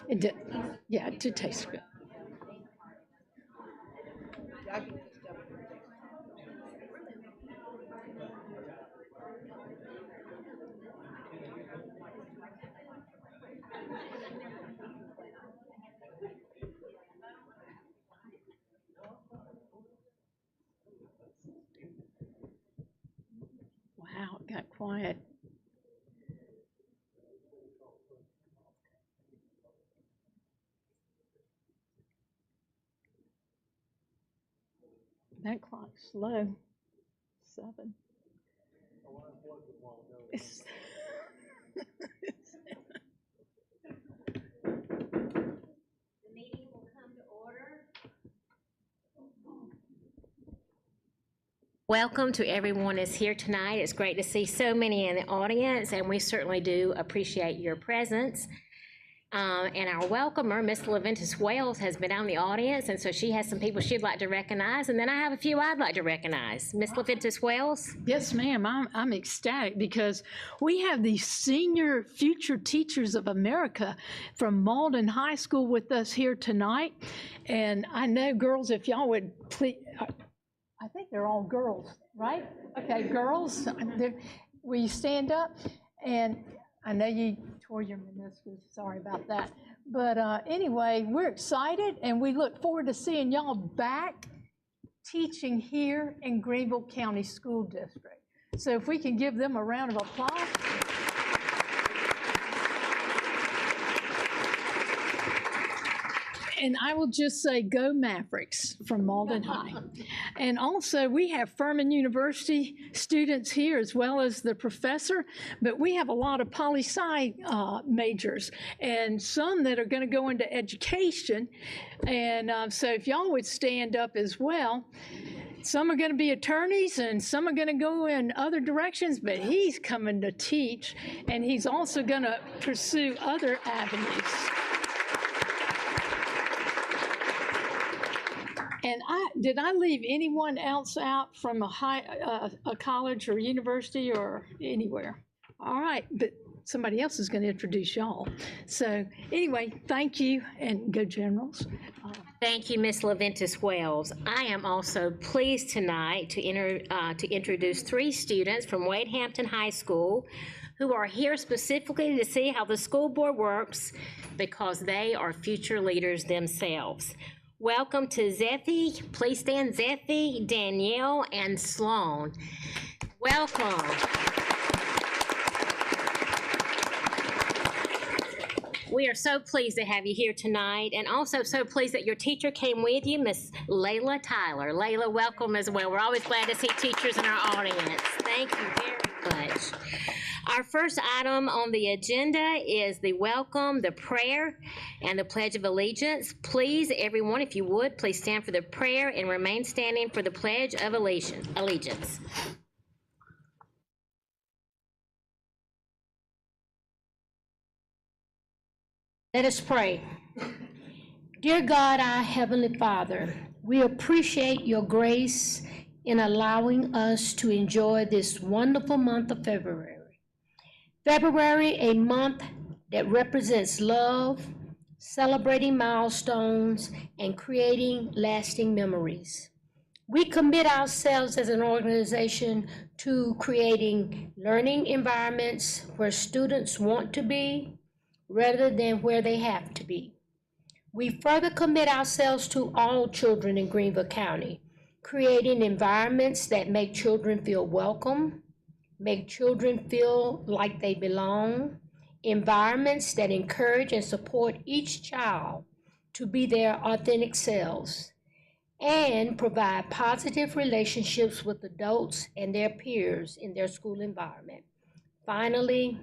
It did, yeah, it did taste good. Wow, it got quiet. That clock's slow. 7. It's, The meeting will come to order. Welcome to everyone that's here tonight. It's great to see so many in the audience, and we certainly do appreciate your presence. And our welcomer, Miss LaVentus Wales, has been out in the audience, and so she has some people she'd like to recognize, and then I have a few I'd like to recognize. Miss LaVentus Wales? yes, ma'am. I'm ecstatic because we have these senior future teachers of America from Malden High School with us here tonight. And I know, girls, if y'all would please, I think they're all girls, right? Okay, girls, will you stand up? And I know you tore your meniscus, sorry about that. But anyway, we're excited and we look forward to seeing y'all back teaching here in Greenville County School District. So if we can give them a round of applause. And I will just say, go Mavericks from Malden High. And also, we have Furman University students here as well as the professor, but we have a lot of poli-sci majors and some that are going to go into education. And so if y'all would stand up as well. Some are going to be attorneys and some are going to go in other directions, but he's coming to teach, and he's also going to pursue other avenues. And did I leave anyone else out from a college or university or anywhere? All right, but somebody else is going to introduce y'all. So anyway, thank you, and go Generals. Thank you, Miss LaVentus Wales. I am also pleased tonight to introduce 3 students from Wade Hampton High School who are here specifically to see how the school board works because they are future leaders themselves. Welcome to Zephy. Please stand, Zephy, Danielle, and Sloan. Welcome. We are so pleased to have you here tonight, and also so pleased that your teacher came with you, Miss Layla Tyler. Layla, welcome as well. We're always glad to see teachers in our audience. Thank you very much. Our first item on the agenda is the welcome, the prayer, and the Pledge of Allegiance. Please, everyone, if you would, please stand for the prayer and remain standing for the Pledge of Allegiance. Let us pray. Dear God, our Heavenly Father, we appreciate your grace in allowing us to enjoy this wonderful month of February. February, a month that represents love, celebrating milestones, and creating lasting memories. We commit ourselves as an organization to creating learning environments where students want to be rather than where they have to be. We further commit ourselves to all children in Greenville County, creating environments that make children feel welcome, make children feel like they belong, environments that encourage and support each child to be their authentic selves, and provide positive relationships with adults and their peers in their school environment. Finally,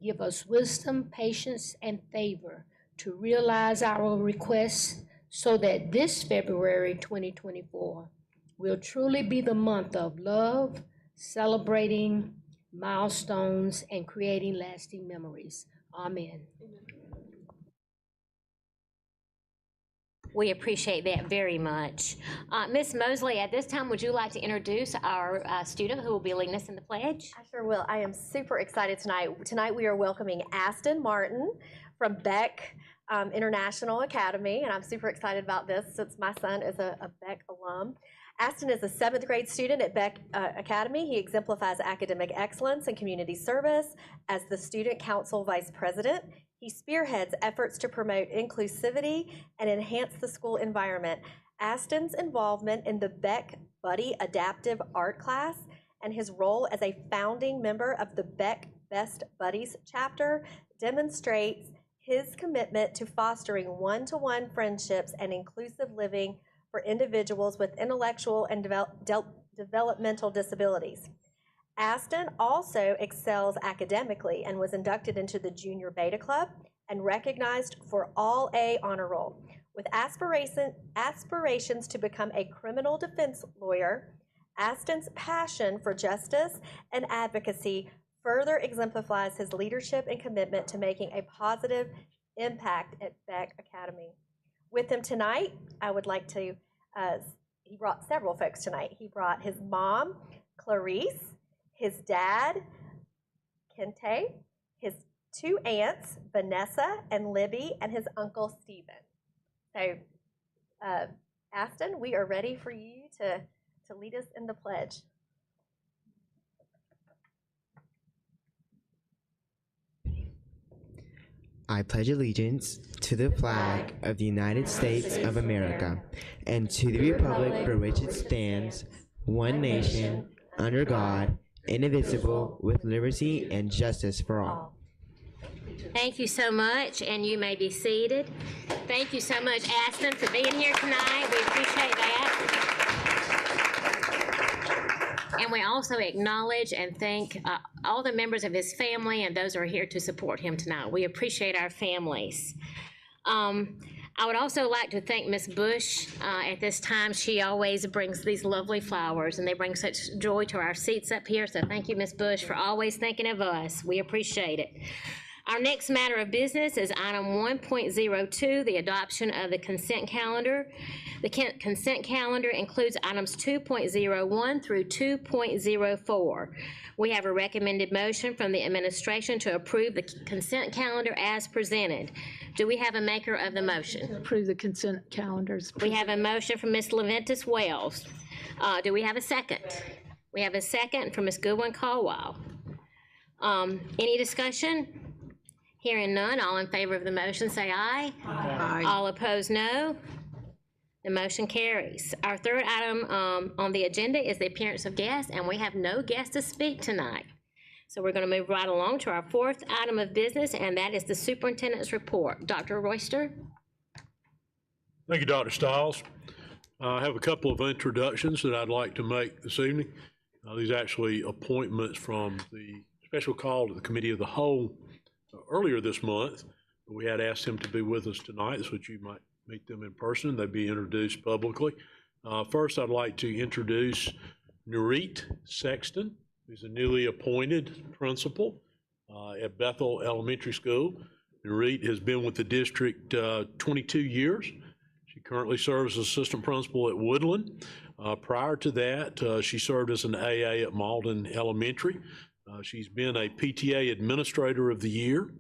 give us wisdom, patience, and favor to realize our requests so that this February 2024 will truly be the month of love, celebrating milestones, and creating lasting memories. Amen. We appreciate that very much. Ms. Mosley, at this time, would you like to introduce our student who will be leading us in the pledge? I sure will. I am super excited tonight. Tonight we are welcoming Aston Martin from Beck International Academy, and I'm super excited about this since my son is a Beck alum. Aston is a 7th grade student at Beck Academy. He exemplifies academic excellence and community service as the Student Council Vice President. He spearheads efforts to promote inclusivity and enhance the school environment. Aston's involvement in the Beck Buddy Adaptive Art class and his role as a founding member of the Beck Best Buddies chapter demonstrates his commitment to fostering one-to-one friendships and inclusive living for individuals with intellectual and developmental disabilities. Aston also excels academically and was inducted into the Junior Beta Club and recognized for all A honor roll. With aspirations to become a criminal defense lawyer, Aston's passion for justice and advocacy further exemplifies his leadership and commitment to making a positive impact at Beck Academy. With him tonight, I would like to, he brought several folks tonight. He brought his mom, Clarice, his dad, Kente, his 2 aunts, Vanessa and Libby, and his uncle, Stephen. So, Aston, we are ready for you to lead us in the pledge. I pledge allegiance to the flag of the United States of America and to the republic for which it stands, one nation, under God, indivisible, with liberty and justice for all. Thank you so much, and you may be seated. Thank you so much, Aston, for being here tonight. We appreciate that. And we also acknowledge and thank all the members of his family and those who are here to support him tonight. We appreciate our families. I would also like to thank Ms. Bush. At this time, she always brings these lovely flowers, and they bring such joy to our seats up here. So thank you, Ms. Bush, for always thinking of us. We appreciate it. Our next matter of business is item 1.02, the adoption of the consent calendar. The consent calendar includes items 2.01 through 2.04. We have a recommended motion from the administration to approve the consent calendar as presented. Do we have a maker of the motion? Approve the consent calendars. We have a motion from Ms. Leventis Wells. Do we have a second? We have a second from Ms. Goodwin Caldwell. Any discussion? Hearing none, all in favor of the motion say aye. Aye. All opposed, no. The motion carries. Our third item on the agenda is the appearance of guests, and we have no guests to speak tonight. So we're going to move right along to our fourth item of business, and that is the superintendent's report. Dr. Royster? Thank you, Dr. Stiles. I have a couple of introductions that I'd like to make this evening. These are actually appointments from the special call to the Committee of the Whole earlier this month. We had asked him to be with us tonight so that you might meet them in person. They'd be introduced publicly. First, I'd like to introduce Nurit Sexton, who's a newly appointed principal at Bethel Elementary School. Nurit has been with the district 22 years. She currently serves as assistant principal at Woodland. Prior to that, she served as an AA at Malden Elementary. She's been a PTA Administrator of the Year.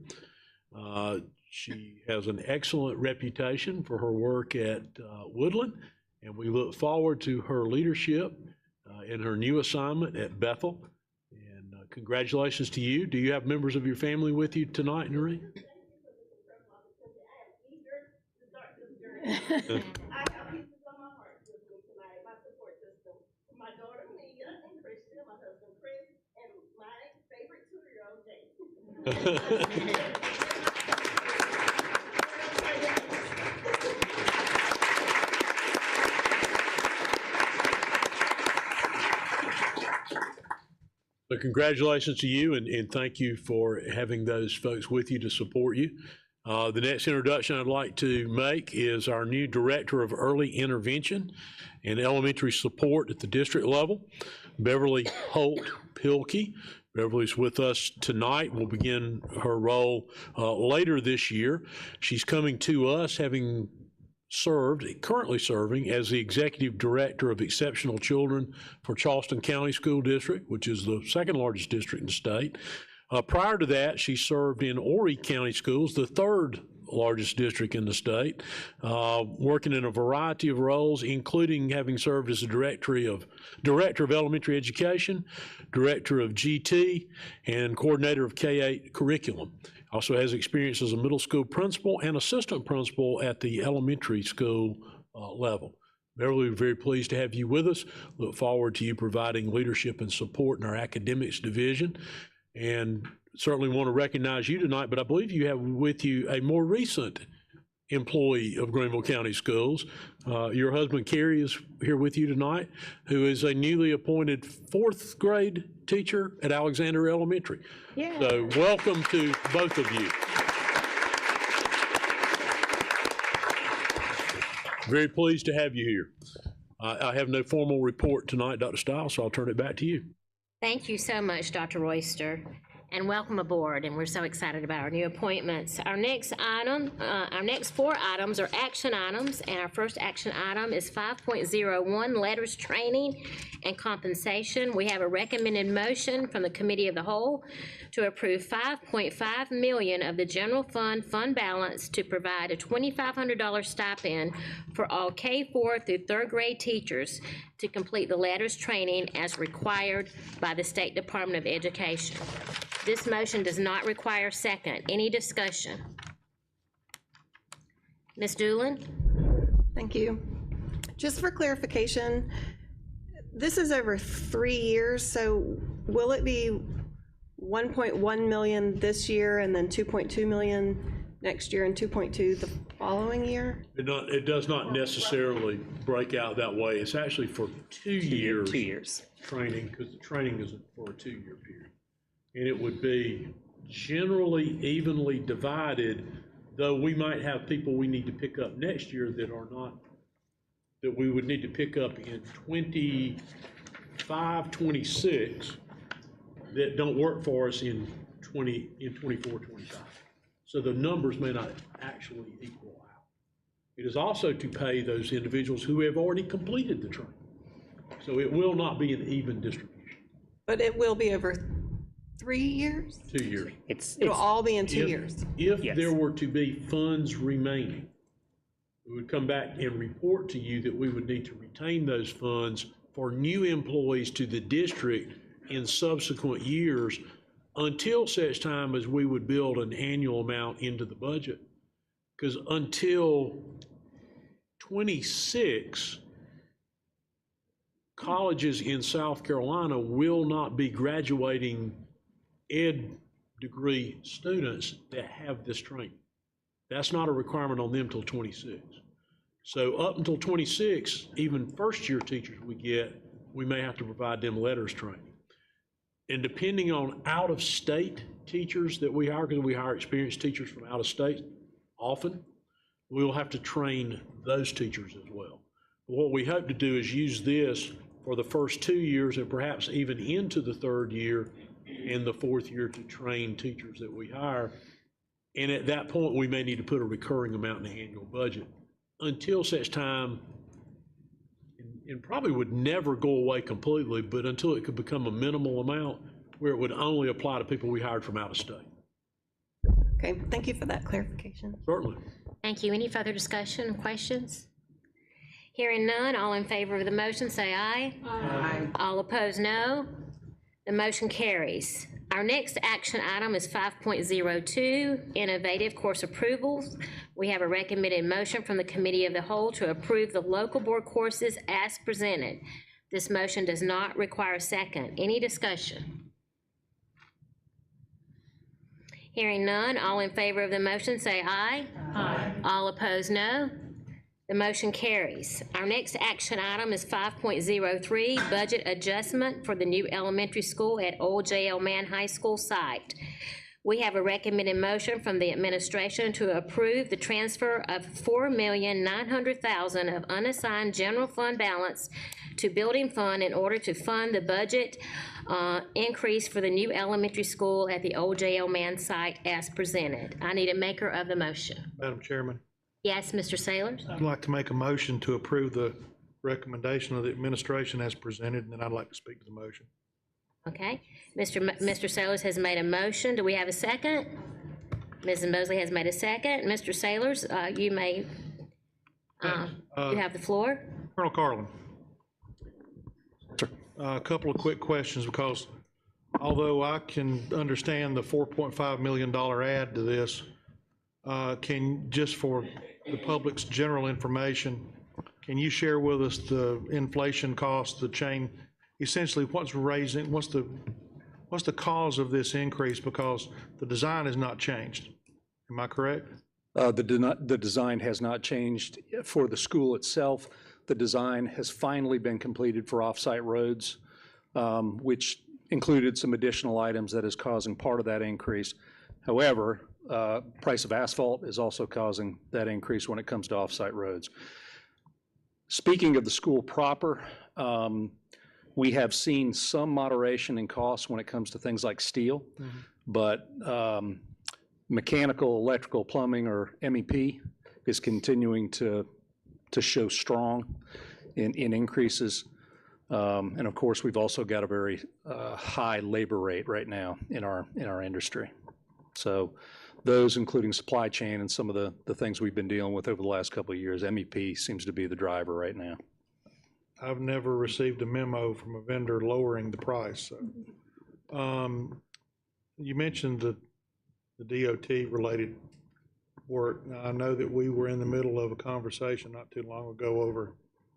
She has an excellent reputation for her work at Woodland, and we look forward to her leadership in her new assignment at Bethel. And congratulations to you. Do you have members of your family with you tonight, Nuri? I have pieces of my heart with me tonight, my support system. My daughter Mia and Christian, my husband Chris, and my favorite 2-year-old Jason. So congratulations to you, and thank you for having those folks with you to support you. The next introduction I'd like to make is our new Director of Early Intervention and Elementary Support at the district level, Beverly Holt Pilkey. Beverly's with us tonight. We'll begin her role later this year. She's coming to us having currently serving as the Executive Director of Exceptional Children for Charleston County School District, which is the second largest district in the state. Prior to that, she served in Horry County Schools, the third largest district in the state, working in a variety of roles, including having served as the director of elementary education, director of GT, and coordinator of K-8 curriculum. Also has experience as a middle school principal and assistant principal at the elementary school level. Beverly, we're very pleased to have you with us. Look forward to you providing leadership and support in our academics division. And certainly want to recognize you tonight, but I believe you have with you a more recent employee of Greenville County Schools. Your husband, Kerry, is here with you tonight, who is a newly appointed 4th grade teacher at Alexander Elementary. Yeah. So welcome to both of you. Very pleased to have you here. I have no formal report tonight, Dr. Stiles, so I'll turn it back to you. Thank you so much, Dr. Royster, and welcome aboard, and we're so excited about our new appointments. Our next 4 items are action items, and our first action item is 5.01, letters, training, and compensation. We have a recommended motion from the Committee of the Whole to approve $5.5 million of the general fund balance to provide a $2,500 stipend for all K-4 through 3rd grade teachers to complete the letters training as required by the State Department of Education. This motion does not require second. Any discussion? Ms. Doolin? Thank you. Just for clarification, this is over 3 years, so will it be 1.1 million this year and then 2.2 million next year and 2.2 the following year? It does not necessarily break out that way. It's actually for 2 years. 2 years. Training, because the training is for a 2-year period. And it would be generally evenly divided, though we might have people we need to pick up next year that are not, that we would need to pick up in 25, 26 that don't work for us in 24, 25. So the numbers may not actually equal out. It is also to pay those individuals who have already completed the training. So it will not be an even distribution. But it will be over 3 years? 2 years. It'll all be in 2 years? If Yes. there were to be funds remaining, we would come back and report to you that we would need to retain those funds for new employees to the district in subsequent years until such time as we would build an annual amount into the budget. Because until 26, colleges in South Carolina will not be graduating ed degree students that have this training. That's not a requirement on them till 26. So up until 26, even first-year teachers we may have to provide them letters training. And depending on out-of-state teachers that we hire, because we hire experienced teachers from out of state often, we will have to train those teachers as well. But what we hope to do is use this for the first 2 years and perhaps even into the 3rd year and the 4th year to train teachers that we hire. And at that point, we may need to put a recurring amount in the annual budget until such time, and probably would never go away completely, but until it could become a minimal amount where it would only apply to people we hired from out of state. Okay, thank you for that clarification. Certainly. Thank you. Any further discussion, questions? Hearing none, all in favor of the motion say aye. Aye. All opposed, no. The motion carries. Our next action item is 5.02, innovative course approvals. We have a recommended motion from the Committee of the Whole to approve the local board courses as presented. This motion does not require a second. Any discussion? Hearing none, all in favor of the motion say aye. Aye. All opposed, no. The motion carries. Our next action item is 5.03, budget adjustment for the new elementary school at Old J.L. Mann High School site. We have a recommended motion from the administration to approve the transfer of $4,900,000 of unassigned general fund balance to building fund in order to fund the budget increase for the new elementary school at the Old J.L. Mann site as presented. I need a maker of the motion. Madam Chairman, Yes, Mr. Saylor? I'd like to make a motion to approve the recommendation of the administration as presented, and then I'd like to speak to the motion. Okay, Mr. Sailors has made a motion. Do we have a second? Mrs. Mosley has made a second. Mr. Sailors, you may, you have the floor. Colonel Carlin. A couple of quick questions, because although I can understand the $4.5 million add to this, just for the public's general information, can you share with us the inflation cost, the change, essentially what's the cause of this increase, because the design has not changed? Am I correct? The design has not changed for the school itself. The design has finally been completed for off-site roads, which included some additional items that is causing part of that increase. However, price of asphalt is also causing that increase when it comes to off-site roads. Speaking of the school proper, we have seen some moderation in costs when it comes to things like steel, but mechanical, electrical, plumbing, or MEP is continuing to show strong in increases. And of course, we've also got a very high labor rate right now in our industry. So those, including supply chain and some of the things we've been dealing with over the last couple of years, MEP seems to be the driver right now. I've never received a memo from a vendor lowering the price. So. You mentioned the DOT-related work. Now, I know that we were in the middle of a conversation not too long ago over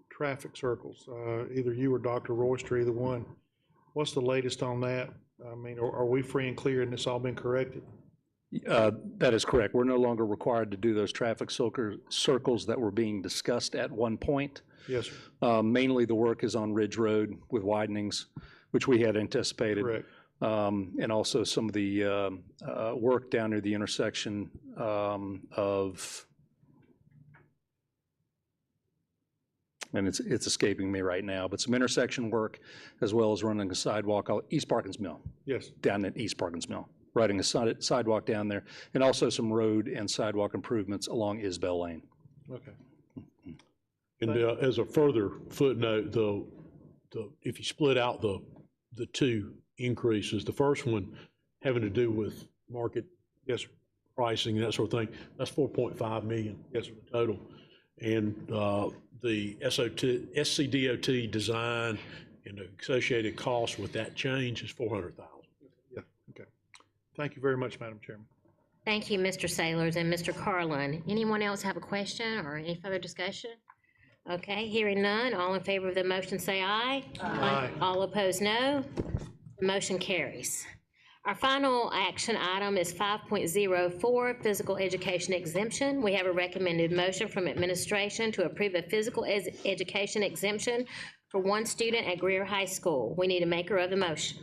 traffic circles. Either you or Dr. Royster, either one. What's the latest on that? I mean, are we free and clear and it's all been corrected? That is correct. We're no longer required to do those traffic circles that were being discussed at one point. Yes, sir. Mainly the work is on Ridge Road with widenings, which we had anticipated. Correct. And also some of the work down near the intersection of, and it's escaping me right now, but some intersection work, as well as running a sidewalk, East Parkins Mill. Yes. Down at East Parkins Mill, riding a sidewalk down there, and also some road and sidewalk improvements along Isbell Lane. Okay. And as a further footnote, if you split out the two increases, the first one having to do with market, yes, pricing and that sort of thing, that's 4.5 million, yes, total. And the SCDOT design and the associated costs with that change is 400,000. Yeah. Okay. Thank you very much, Madam Chairman. Thank you, Mr. Sailors and Mr. Carlin. Anyone else have a question or any further discussion? Okay, hearing none, all in favor of the motion say aye. Aye. All opposed, no. The motion carries. Our final action item is 5.04, physical education exemption. We have a recommended motion from administration to approve a physical education exemption for one student at Greer High School. We need a maker of the motion.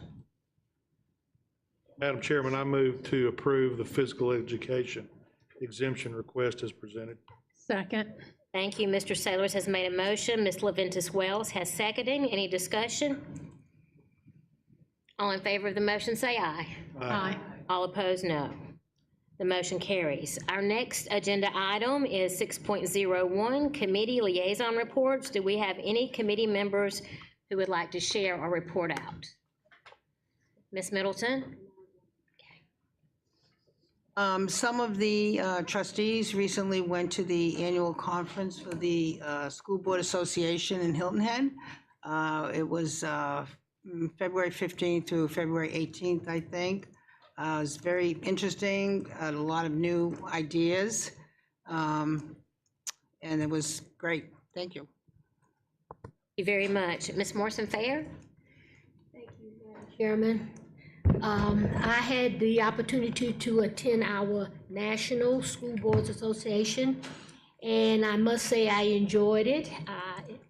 Madam Chairman, I move to approve the physical education exemption request as presented. Second. Thank you. Mr. Sailors has made a motion. Ms. LaVentus Wells has seconded. Any discussion? All in favor of the motion say aye. Aye. All opposed, no. The motion carries. Our next agenda item is 6.01, committee liaison reports. Do we have any committee members who would like to share or report out? Ms. Middleton? Some of the trustees recently went to the annual conference for the School Board Association in Hilton Head. It was February 15th through February 18th, I think. It was very interesting, a lot of new ideas, and it was great. Thank you. Thank you very much. Ms. Morrison-Fair? Thank you, Madam Chairman. I had the opportunity to attend our National School Boards Association, and I must say I enjoyed it.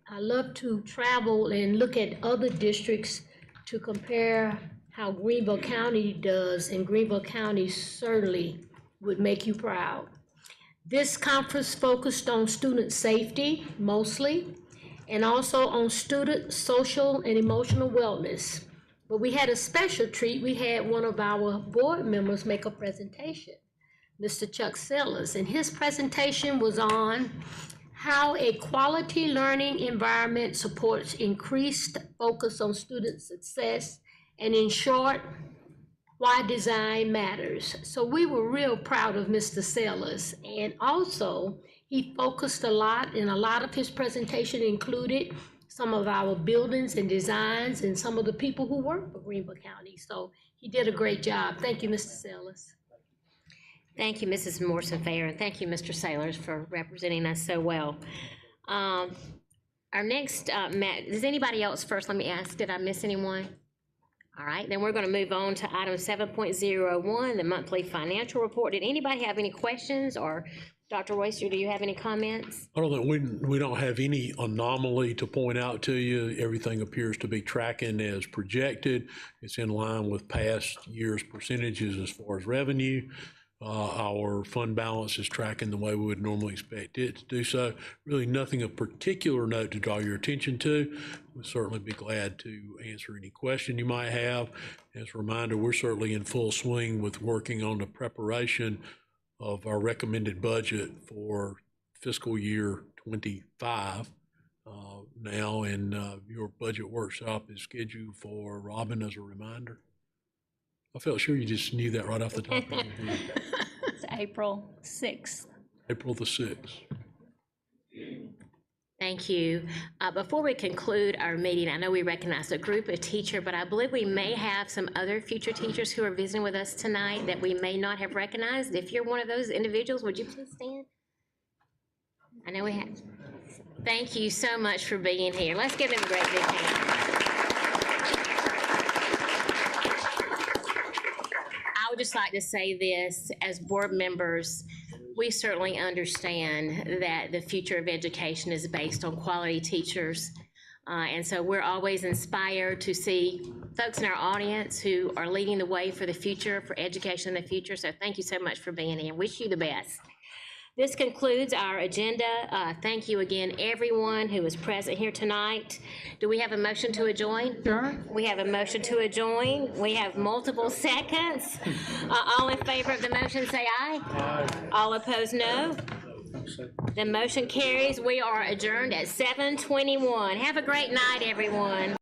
I love to travel and look at other districts to compare how Greenville County does, and Greenville County certainly would make you proud. This conference focused on student safety mostly, and also on student social and emotional wellness. But we had a special treat. We had one of our board members make a presentation, Mr. Chuck Sellers, and his presentation was on how a quality learning environment supports increased focus on student success and in short, why design matters. So we were real proud of Mr. Sellers, and also he focused a lot, and a lot of his presentation included some of our buildings and designs and some of the people who work for Greenville County. So he did a great job. Thank you, Mr. Sellers. Thank you, Mrs. Morrison-Fair, and thank you, Mr. Sailors, for representing us so well. Our next, does anybody else first? Let me ask, did I miss anyone? All right, then we're going to move on to item 7.01, the monthly financial report. Did anybody have any questions, or Dr. Royster, do you have any comments? I don't think we don't have any anomaly to point out to you. Everything appears to be tracking as projected. It's in line with past years' percentages as far as revenue. Our fund balance is tracking the way we would normally expect it to do so. Really nothing of particular note to draw your attention to. We'll certainly be glad to answer any question you might have. As a reminder, we're certainly in full swing with working on the preparation of our recommended budget for fiscal year 25 now, and your budget workshop is scheduled for, Robin, as a reminder. I felt sure you just knew that right off the top of your head. It's April 6th. April the 6th. Thank you. Before we conclude our meeting, I know we recognize a group of teachers, but I believe we may have some other future teachers who are visiting with us tonight that we may not have recognized. If you're one of those individuals, would you please stand? I know we have. Thank you so much for being here. Let's give them a great big hand. I would just like to say this, as board members, we certainly understand that the future of education is based on quality teachers. And so we're always inspired to see folks in our audience who are leading the way for the future, for education in the future. So thank you so much for being here. Wish you the best. This concludes our agenda. Thank you again, everyone who was present here tonight. Do we have a motion to adjourn? Sure. We have a motion to adjourn. We have multiple seconds. All in favor of the motion, say aye. Aye. All opposed, no. The motion carries. We are adjourned at 7:21. Have a great night, everyone.